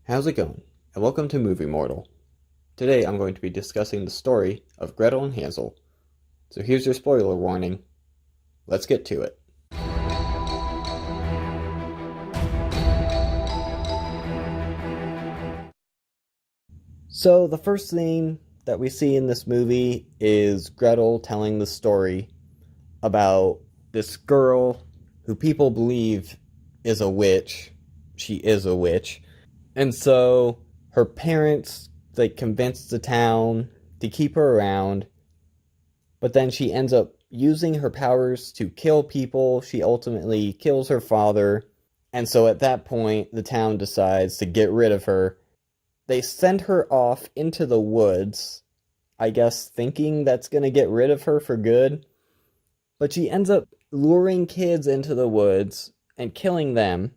How's it going? And welcome to Movie Mortal. Today I'm going to be discussing the story of Gretel and Hansel. So here's your spoiler warning. Let's get to it. So the first thing that we see in this movie is Gretel telling the story about this girl who people believe is a witch. She is a witch. And so her parents convince the town to keep her around, but then she ends up using her powers to kill people. She ultimately kills her father, and so at that point the town decides to get rid of her. They send her off into the woods, I guess thinking that's going to get rid of her for good, but she ends up luring kids into the woods and killing them.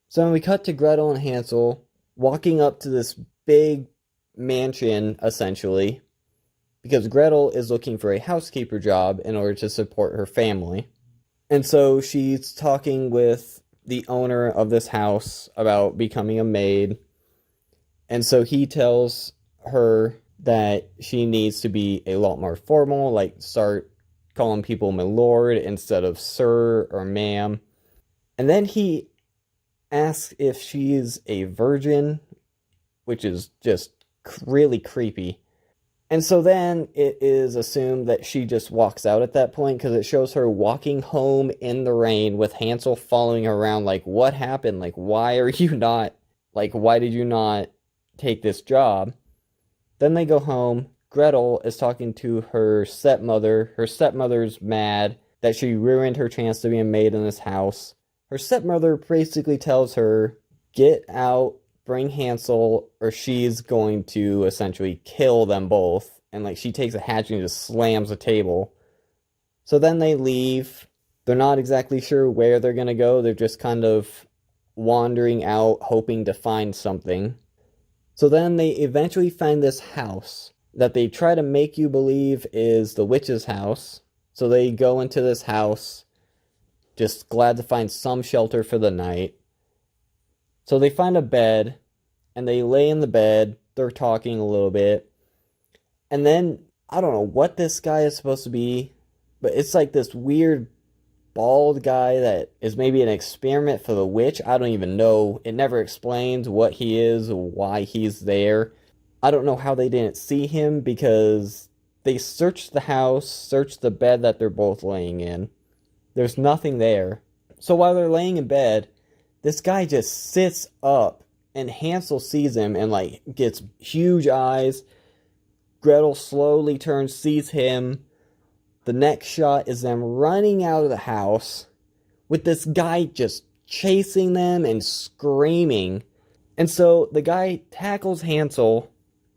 So when we cut to Gretel and Hansel walking up to this big mansion, essentially, because Gretel is looking for a housekeeper job in order to support her family. And so she's talking with the owner of this house about becoming a maid. And so he tells her that she needs to be a lot more formal, like start calling people my lord instead of sir or ma'am. And then he asks if she's a virgin, which is just really creepy. And so then it is assumed that she just walks out at that point, because it shows her walking home in the rain with Hansel following her around like, what happened? Like, why did you not take this job? Then they go home. Gretel is talking to her stepmother. Her stepmother's mad that she ruined her chance to be a maid in this house. Her stepmother basically tells her, get out, bring Hansel, or she's going to essentially kill them both. And she takes a hatchet and just slams the table. So then they leave. They're not exactly sure where they're going to go. They're just kind of wandering out, hoping to find something. So then they eventually find this house that they try to make you believe is the witch's house. So they go into this house, just glad to find some shelter for the night. So they find a bed, and they lay in the bed. They're talking a little bit. And then, I don't know what this guy is supposed to be, but it's like this weird bald guy that is maybe an experiment for the witch. I don't even know. It never explains what he is or why he's there. I don't know how they didn't see him, because they searched the house, searched the bed that they're both laying in. There's nothing there. So while they're laying in bed, this guy just sits up, and Hansel sees him and gets huge eyes. Gretel slowly turns, sees him. The next shot is them running out of the house with this guy just chasing them and screaming. And so the guy tackles Hansel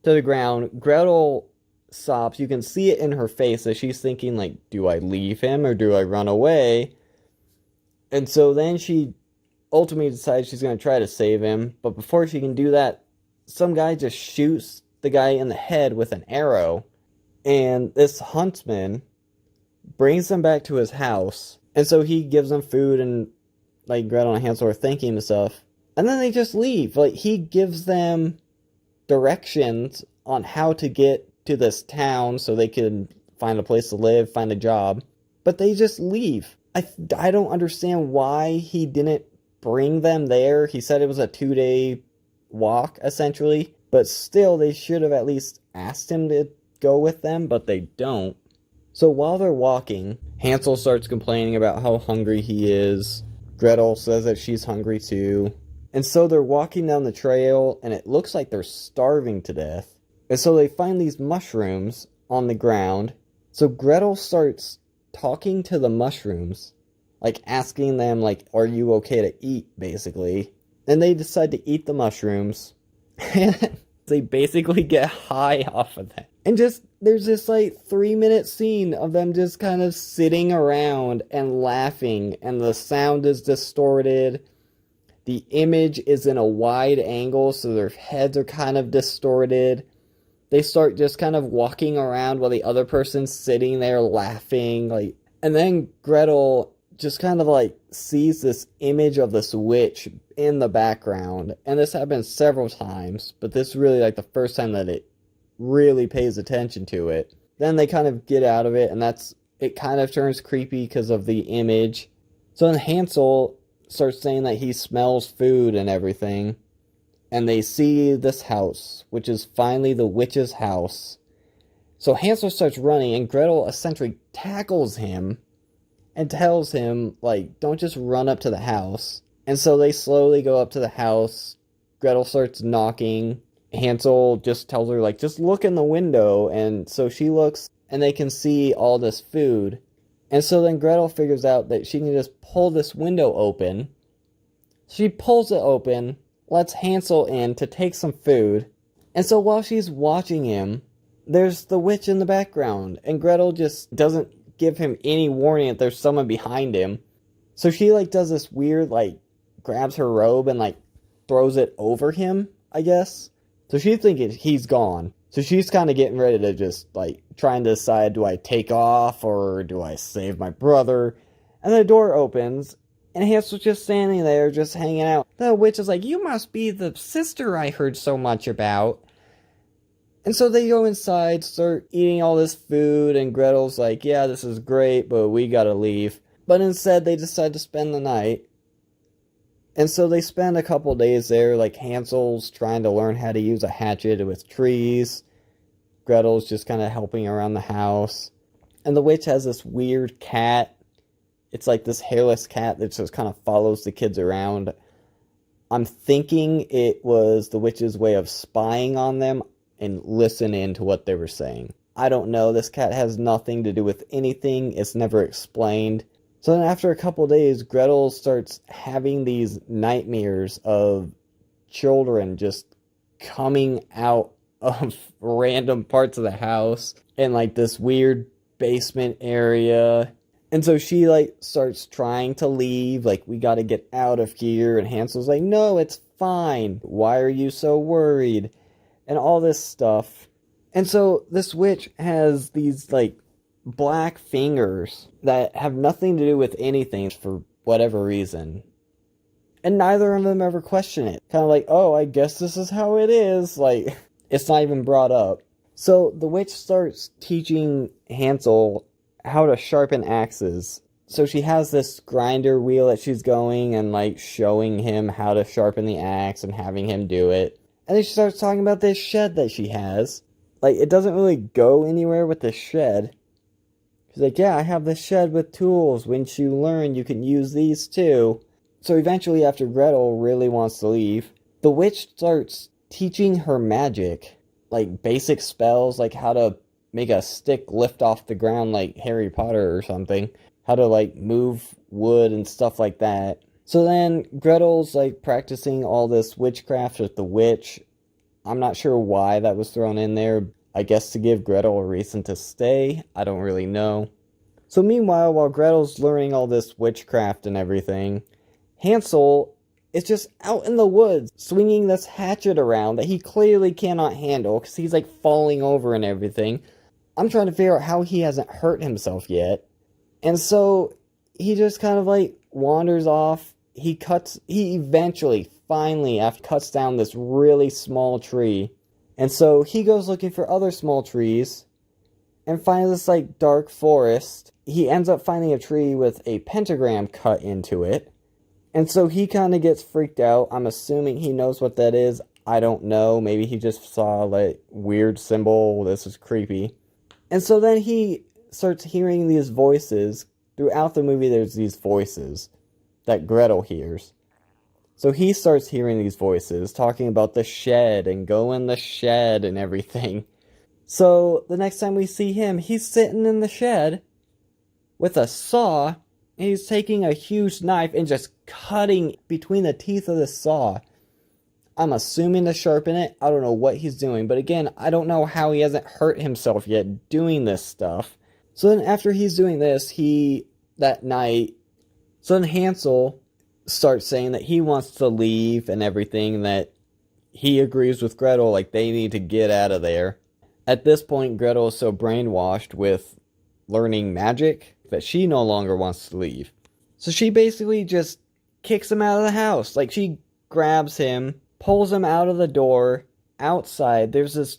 to the ground. Gretel stops. You can see it in her face that she's thinking, do I leave him or do I run away? And so then she ultimately decides she's going to try to save him. But before she can do that, some guy just shoots the guy in the head with an arrow. And this huntsman brings them back to his house. And so he gives them food, and Gretel and Hansel are thanking and stuff. And then they just leave. He gives them directions on how to get to this town so they can find a place to live, find a job. But they just leave. I don't understand why he didn't bring them there. He said it was a 2-day walk, essentially. But still, they should have at least asked him to go with them, but they don't. So while they're walking, Hansel starts complaining about how hungry he is. Gretel says that she's hungry too. And so they're walking down the trail, and it looks like they're starving to death. And so they find these mushrooms on the ground. So Gretel starts talking to the mushrooms, asking them, are you okay to eat, basically. And they decide to eat the mushrooms. And they basically get high off of that. And there's this 3-minute scene of them just kind of sitting around and laughing, and the sound is distorted. The image is in a wide angle, so their heads are kind of distorted. They start just kind of walking around while the other person's sitting there laughing. And then Gretel just kind of like sees this image of this witch in the background. And this happens several times, but this is really like the first time that it really pays attention to it. Then they kind of get out of it, and it kind of turns creepy because of the image. So then Hansel starts saying that he smells food and everything. And they see this house, which is finally the witch's house. So Hansel starts running, and Gretel essentially tackles him and tells him, like, don't just run up to the house. And so they slowly go up to the house. Gretel starts knocking. Hansel just tells her, like, just look in the window. And so she looks, and they can see all this food. And so then Gretel figures out that she can just pull this window open. She pulls it open, lets Hansel in to take some food. And so while she's watching him, there's the witch in the background. And Gretel just doesn't give him any warning that there's someone behind him. So she, like, does this weird, like, grabs her robe and, like, throws it over him, I guess. So she's thinking he's gone. So she's kind of getting ready to just, like, trying to decide, do I take off or do I save my brother? And the door opens, and Hansel's just standing there, just hanging out. The witch is like, you must be the sister I heard so much about. And so they go inside, start eating all this food, and Gretel's like, yeah, this is great, but we gotta leave. But instead, they decide to spend the night. And so they spend a couple days there, like Hansel's trying to learn how to use a hatchet with trees. Gretel's just kind of helping around the house. And the witch has this weird cat. It's like this hairless cat that just kind of follows the kids around. I'm thinking it was the witch's way of spying on them and listening to what they were saying. I don't know. This cat has nothing to do with anything. It's never explained. So then after a couple days, Gretel starts having these nightmares of children just coming out of random parts of the house in like this weird basement area. And so she like starts trying to leave, like, we gotta get out of here. And Hansel's like, no, it's fine. Why are you so worried? And all this stuff. And so this witch has these like black fingers that have nothing to do with anything for whatever reason. And neither of them ever question it. Kind of like, oh, I guess this is how it is. Like, it's not even brought up. So the witch starts teaching Hansel how to sharpen axes. So she has this grinder wheel that she's going and like showing him how to sharpen the axe and having him do it. And then she starts talking about this shed that she has. Like, it doesn't really go anywhere with this shed. She's like, yeah, I have this shed with tools. Once you learn, you can use these too. So eventually, after Gretel really wants to leave, the witch starts teaching her magic. Like, basic spells, like how to make a stick lift off the ground like Harry Potter or something. How to, like, move wood and stuff like that. So then Gretel's like practicing all this witchcraft with the witch. I'm not sure why that was thrown in there. I guess to give Gretel a reason to stay. I don't really know. So meanwhile, while Gretel's learning all this witchcraft and everything, Hansel is just out in the woods swinging this hatchet around that he clearly cannot handle because he's like falling over and everything. I'm trying to figure out how he hasn't hurt himself yet. And so he just kind of like wanders off. He eventually, finally, cuts down this really small tree. And so he goes looking for other small trees and finds this like dark forest. He ends up finding a tree with a pentagram cut into it. And so he kind of gets freaked out. I'm assuming he knows what that is. I don't know. Maybe he just saw like weird symbol. This is creepy. And so then he starts hearing these voices. Throughout the movie, there's these voices that Gretel hears. So he starts hearing these voices talking about the shed and go in the shed and everything. So the next time we see him, he's sitting in the shed with a saw, and he's taking a huge knife and just cutting between the teeth of the saw. I'm assuming to sharpen it. I don't know what he's doing, but again, I don't know how he hasn't hurt himself yet doing this stuff. So then after he's doing this, that night, so then Hansel starts saying that he wants to leave and everything, that he agrees with Gretel, like they need to get out of there. At this point, Gretel is so brainwashed with learning magic that she no longer wants to leave. So she basically just kicks him out of the house. Like, she grabs him, pulls him out of the door. Outside, there's this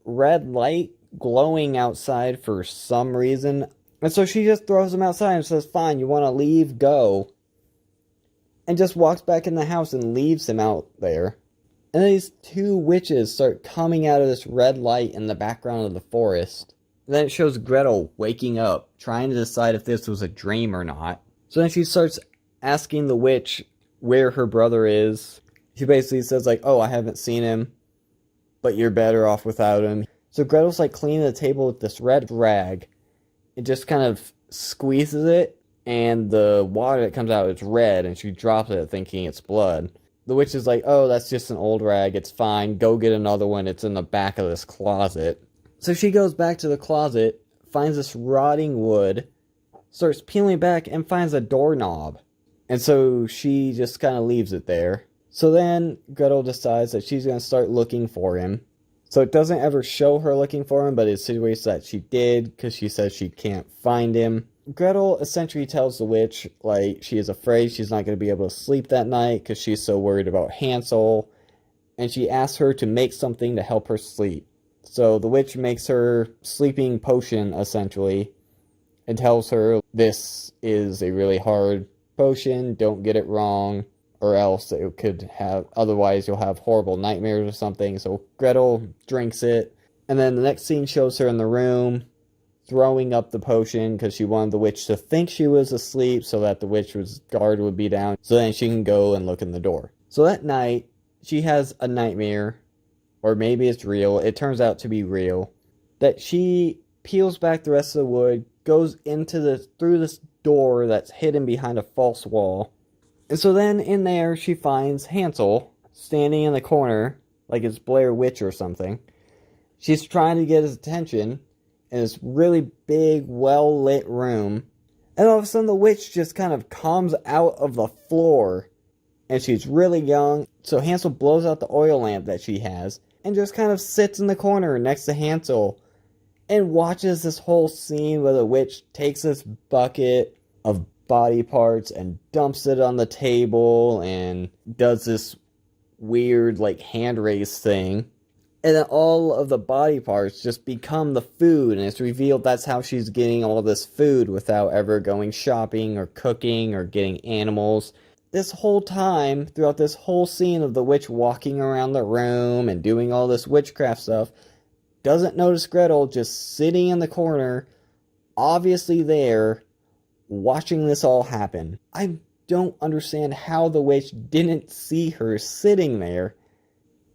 red light glowing outside for some reason. And so she just throws him outside and says, fine, you want to leave? Go. And just walks back in the house and leaves him out there. And then these two witches start coming out of this red light in the background of the forest. And then it shows Gretel waking up, trying to decide if this was a dream or not. So then she starts asking the witch where her brother is. She basically says like, oh, I haven't seen him, but you're better off without him. So Gretel's like cleaning the table with this red rag. It just kind of squeezes it, and the water that comes out is red, and she drops it thinking it's blood. The witch is like, oh, that's just an old rag, it's fine, go get another one, it's in the back of this closet. So she goes back to the closet, finds this rotting wood, starts peeling back, and finds a doorknob. And so she just kind of leaves it there. So then Gretel decides that she's going to start looking for him. So it doesn't ever show her looking for him, but it insinuates that she did, because she says she can't find him. Gretel essentially tells the witch, like, she is afraid she's not going to be able to sleep that night, because she's so worried about Hansel. And she asks her to make something to help her sleep. So the witch makes her sleeping potion, essentially, and tells her, this is a really hard potion, don't get it wrong, or else it could have, otherwise you'll have horrible nightmares or something. So Gretel drinks it, and then the next scene shows her in the room, throwing up the potion, because she wanted the witch to think she was asleep, so that the witch's guard would be down, so then she can go and look in the door. So that night, she has a nightmare, or maybe it's real, it turns out to be real, that she peels back the rest of the wood, goes through this door that's hidden behind a false wall. And so then in there she finds Hansel standing in the corner like it's Blair Witch or something. She's trying to get his attention in this really big, well-lit room. And all of a sudden the witch just kind of comes out of the floor. And she's really young. So Hansel blows out the oil lamp that she has and just kind of sits in the corner next to Hansel and watches this whole scene where the witch takes this bucket of body parts and dumps it on the table and does this weird like hand raise thing. And then all of the body parts just become the food, and it's revealed that's how she's getting all this food without ever going shopping or cooking or getting animals. This whole time, throughout this whole scene of the witch walking around the room and doing all this witchcraft stuff, doesn't notice Gretel just sitting in the corner, obviously there, watching this all happen. I don't understand how the witch didn't see her sitting there.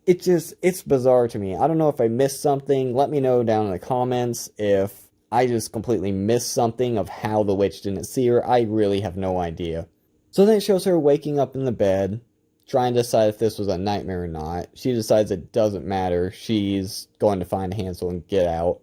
It's bizarre to me. I don't know if I missed something. Let me know down in the comments if I just completely missed something of how the witch didn't see her. I really have no idea. So then it shows her waking up in the bed, trying to decide if this was a nightmare or not. She decides it doesn't matter. She's going to find Hansel and get out.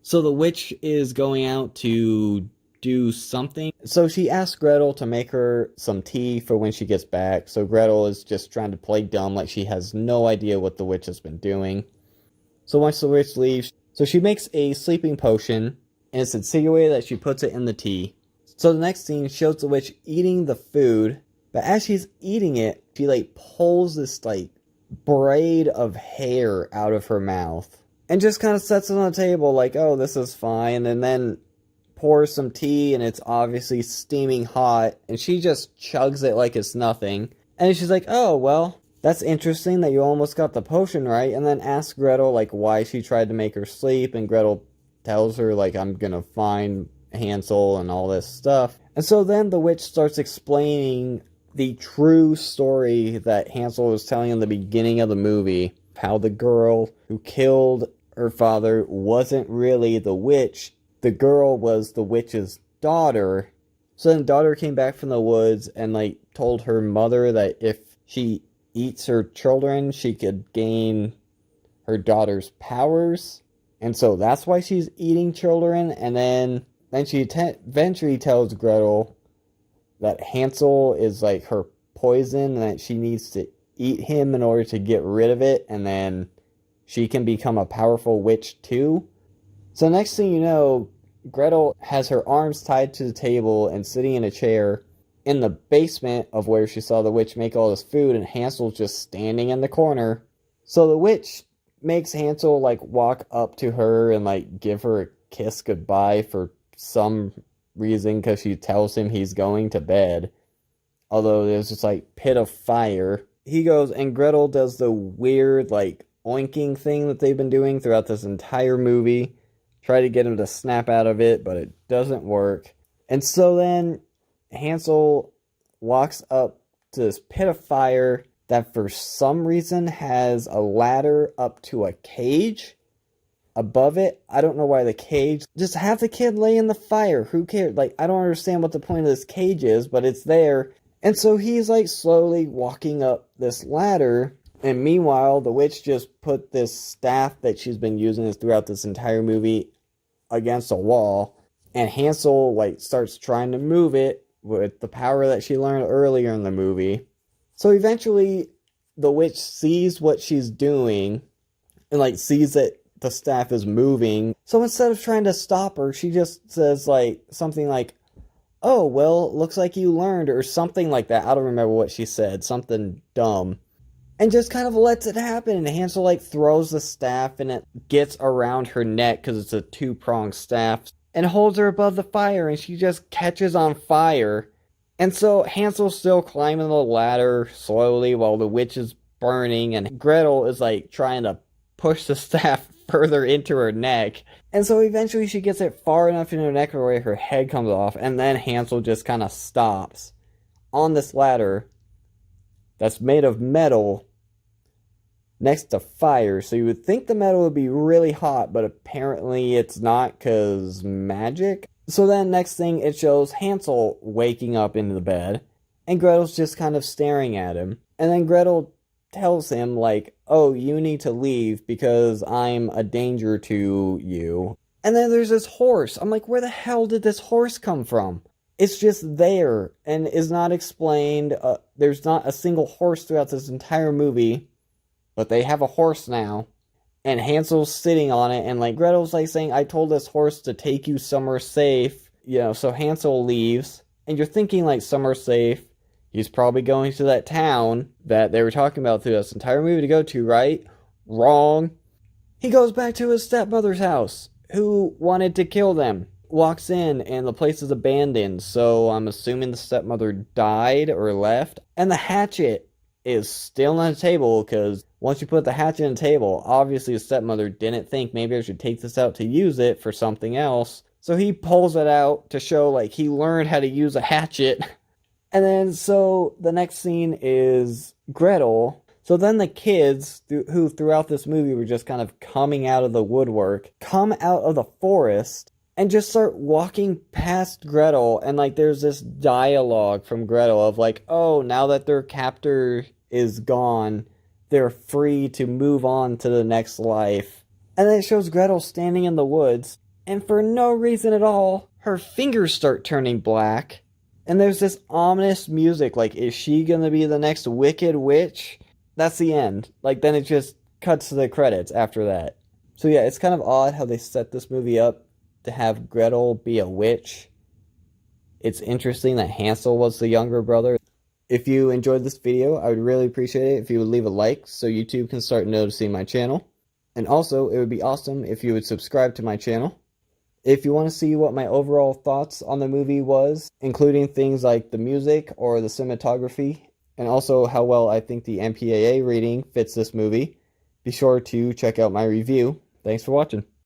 So the witch is going out to do something. So she asks Gretel to make her some tea for when she gets back. So Gretel is just trying to play dumb like she has no idea what the witch has been doing. So once the witch leaves, so she makes a sleeping potion, and it's insinuated that she puts it in the tea. So the next scene shows the witch eating the food, but as she's eating it, she like pulls this like braid of hair out of her mouth and just kind of sets it on the table like, oh, this is fine, and then pours some tea, and it's obviously steaming hot, and she just chugs it like it's nothing. And she's like, oh, well, that's interesting that you almost got the potion right, and then asks Gretel like why she tried to make her sleep, and Gretel tells her like, I'm gonna find Hansel and all this stuff. And so then the witch starts explaining the true story that Hansel was telling in the beginning of the movie, how the girl who killed her father wasn't really the witch. The girl was the witch's daughter. So then the daughter came back from the woods and like told her mother that if she eats her children, she could gain her daughter's powers. And so that's why she's eating children. And then she eventually tells Gretel that Hansel is like her poison and that she needs to eat him in order to get rid of it. And then she can become a powerful witch too. So next thing you know, Gretel has her arms tied to the table and sitting in a chair in the basement of where she saw the witch make all this food, and Hansel's just standing in the corner. So the witch makes Hansel like walk up to her and like give her a kiss goodbye for some reason, because she tells him he's going to bed. Although there's this like pit of fire. He goes, and Gretel does the weird like oinking thing that they've been doing throughout this entire movie. Try to get him to snap out of it, but it doesn't work. And so then Hansel walks up to this pit of fire that for some reason has a ladder up to a cage above it. I don't know why the cage. Just have the kid lay in the fire. Who cares? Like, I don't understand what the point of this cage is, but it's there. And so he's like slowly walking up this ladder. And meanwhile, the witch just put this staff that she's been using throughout this entire movie against a wall. And Hansel like starts trying to move it with the power that she learned earlier in the movie. So eventually the witch sees what she's doing and like sees that the staff is moving. So instead of trying to stop her, she just says like something like, "Oh, well, looks like you learned," or something like that. I don't remember what she said. Something dumb. And just kind of lets it happen. And Hansel like throws the staff and it gets around her neck because it's a two-pronged staff and holds her above the fire, and she just catches on fire. And so Hansel's still climbing the ladder slowly while the witch is burning, and Gretel is like trying to push the staff further into her neck. And so eventually she gets it far enough in her neck where her head comes off, and then Hansel just kind of stops on this ladder that's made of metal next to fire. So you would think the metal would be really hot, but apparently it's not, because magic. So then next thing, it shows Hansel waking up into the bed, and Gretel's just kind of staring at him. And then Gretel tells him like, "Oh, you need to leave because I'm a danger to you." And then there's this horse. I'm like, where the hell did this horse come from? It's just there and is not explained. There's not a single horse throughout this entire movie, but they have a horse now. And Hansel's sitting on it, and like Gretel's like saying, "I told this horse to take you somewhere safe." You know, so Hansel leaves, and you're thinking like somewhere safe. He's probably going to that town that they were talking about through this entire movie to go to, right? Wrong. He goes back to his stepmother's house, who wanted to kill them. Walks in, and the place is abandoned, so I'm assuming the stepmother died or left. And the hatchet is still on the table, because once you put the hatchet on the table, obviously the stepmother didn't think maybe I should take this out to use it for something else. So he pulls it out to show like he learned how to use a hatchet. And then so the next scene is Gretel. So then the kids, who throughout this movie were just kind of coming out of the woodwork, come out of the forest and just start walking past Gretel. And like there's this dialogue from Gretel of like, oh, now that their captor is gone, they're free to move on to the next life. And then it shows Gretel standing in the woods, and for no reason at all, her fingers start turning black. And there's this ominous music, like, is she gonna be the next wicked witch? That's the end. Like, then it just cuts to the credits after that. So yeah, it's kind of odd how they set this movie up to have Gretel be a witch. It's interesting that Hansel was the younger brother. If you enjoyed this video, I would really appreciate it if you would leave a like so YouTube can start noticing my channel. And also, it would be awesome if you would subscribe to my channel. If you want to see what my overall thoughts on the movie was, including things like the music or the cinematography, and also how well I think the MPAA rating fits this movie, be sure to check out my review. Thanks for watching.